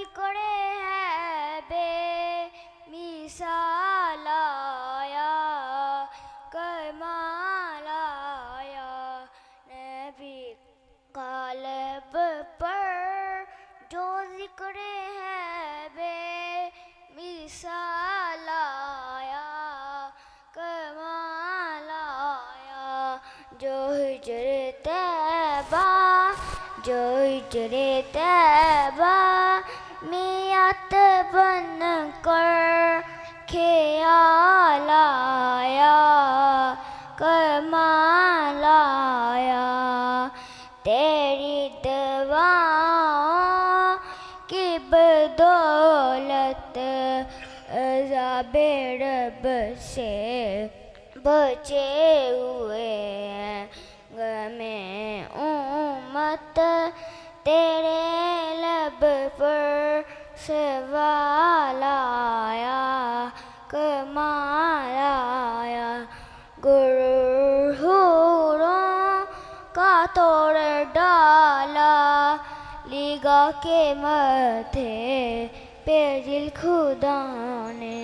ذکر ہے بے مثال آیا، کمال آیا نبی قلب پر، جو ذکر ہے بے مثال آیا، کمال آیا جو ہجر طیبہ، جو ہجر طیبہ میت بن کر خیال آیا، کمال آیا تیری دعاؤں کی بدولت، عذاب رب سے بچے ہوئے ہیں غم امت، تیرے لب پر سوال آیا، کمال آیا حوروں کا توڑ ڈالا، لگا کے ماتھے پہ دل خدا نے